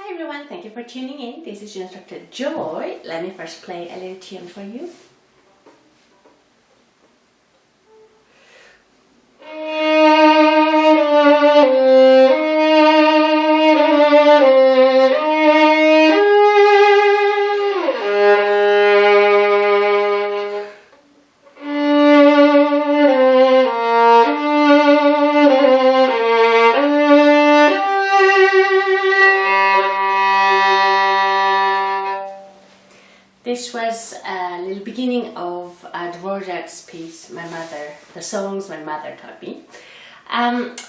Hi everyone, thank you for tuning in. This is your instructor Joy. Let me first play a little tune for you. This was a little beginning of Dvorak's piece, the songs my mother taught me.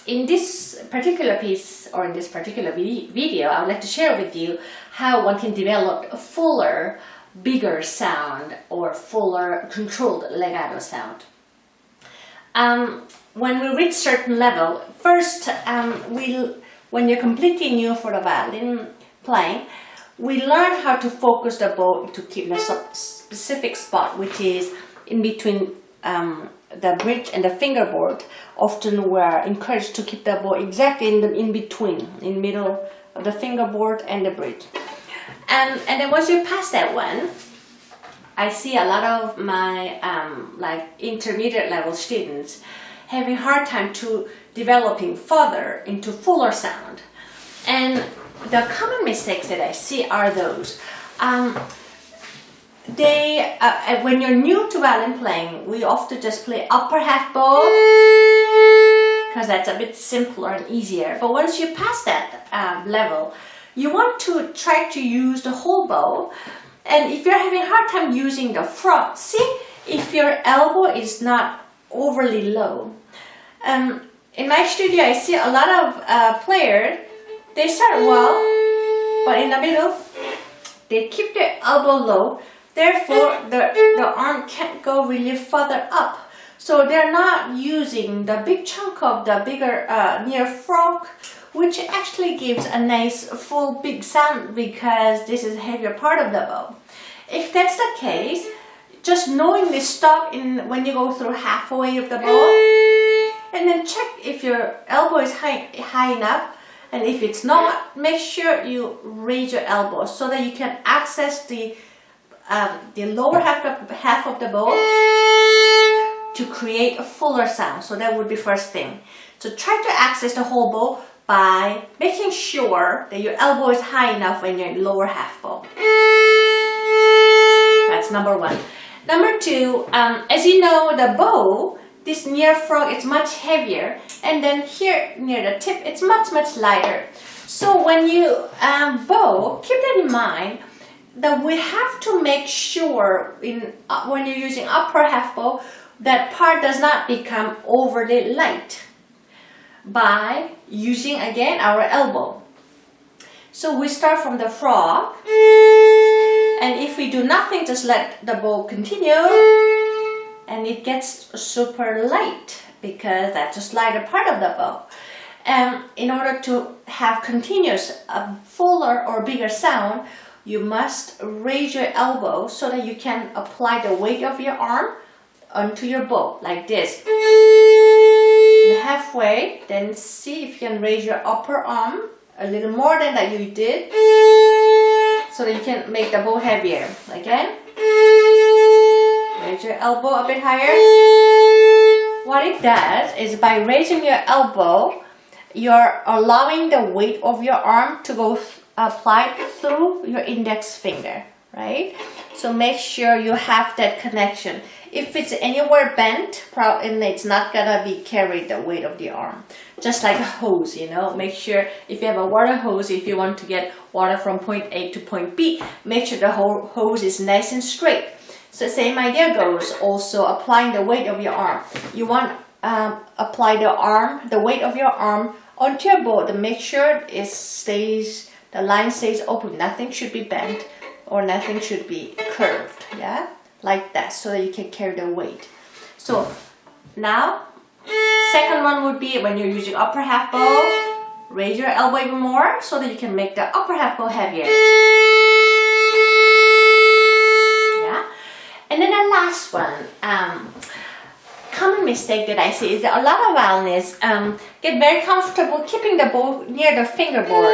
In this particular piece, or in this particular video, I would like to share with you how one can develop a fuller, bigger sound or fuller controlled legato sound. When we reach certain level, first, when you're completely new for the violin playing, we learn how to focus the bow to keep in a specific spot, which is in between the bridge and the fingerboard. Often we're encouraged to keep the bow exactly in between, in the middle of the fingerboard and the bridge. And then once you pass that one, I see a lot of my like intermediate level students having a hard time to developing further into fuller sound. And the common mistakes that I see are those. When you're new to violin playing, we often just play upper half bow because that's a bit simpler and easier. But once you pass that level, you want to try to use the whole bow. And if you're having a hard time using the front, see if your elbow is not overly low. In my studio, I see a lot of players. They start well, but in the middle, they keep their elbow low. Therefore, the arm can't go really further up. So they're not using the big chunk of the bigger near frog, which actually gives a nice full big sound because this is a heavier part of the bow. If that's the case, just knowingly stop when you go through halfway of the bow, and then check if your elbow is high enough. And if it's not, make sure you raise your elbow so that you can access the lower half of the bow to create a fuller sound. So that would be first thing. So try to access the whole bow by making sure that your elbow is high enough when you're in lower half bow. That's number one. Number two, as you know, the bow, this near frog is much heavier, and then here near the tip it's much lighter. So when you bow, keep that in mind that we have to make sure when you're using upper half bow, that part does not become overly light by using again our elbow. So we start from the frog, and if we do nothing, just let the bow continue. And it gets super light because that's just lighter part of the bow. And in order to have continuous, fuller or bigger sound, you must raise your elbow so that you can apply the weight of your arm onto your bow, like this. And halfway, then see if you can raise your upper arm a little more than that you did, so that you can make the bow heavier. Again. Raise your elbow a bit higher. What it does is by raising your elbow, you're allowing the weight of your arm to go applied through your index finger, right? So make sure you have that connection. If it's anywhere bent, and it's not gonna be carried the weight of the arm. Just like a hose, you know, make sure if you have a water hose, if you want to get water from point A to point B, make sure the whole hose is nice and straight. So same idea goes also applying the weight of your arm. You want apply the weight of your arm onto your bow to make sure the line stays open. Nothing should be bent or nothing should be curved. Yeah, like that, so that you can carry the weight. So now, second one would be when you're using upper half bow, raise your elbow even more so that you can make the upper half bow heavier. And then the last one, common mistake that I see is that a lot of violinists get very comfortable keeping the bow near the fingerboard.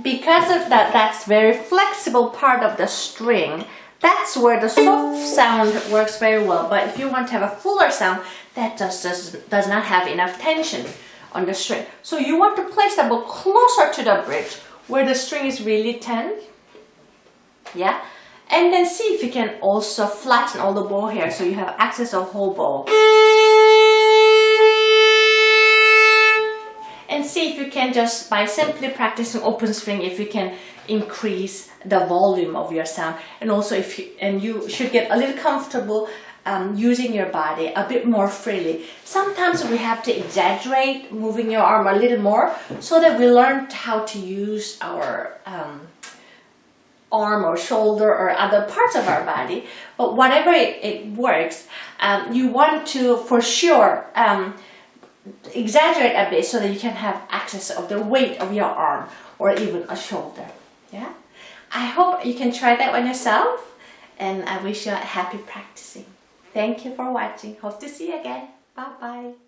because of that, that's very flexible part of the string. That's where the soft sound works very well. But if you want to have a fuller sound, that just does not have enough tension on the string. So you want to place the bow closer to the bridge where the string is really tense. Yeah. And then see if you can also flatten all the bow here so you have access of whole bow. And see if you can just, by simply practicing open string, if you can increase the volume of your sound. And also you should get a little comfortable using your body a bit more freely. Sometimes we have to exaggerate moving your arm a little more so that we learn how to use our arm or shoulder or other parts of our body. But whatever it works, you want to for sure exaggerate a bit so that you can have access of the weight of your arm or even a shoulder. Yeah, I hope you can try that on yourself, and I wish you a happy practicing. Thank you for watching. Hope to see you again. Bye bye.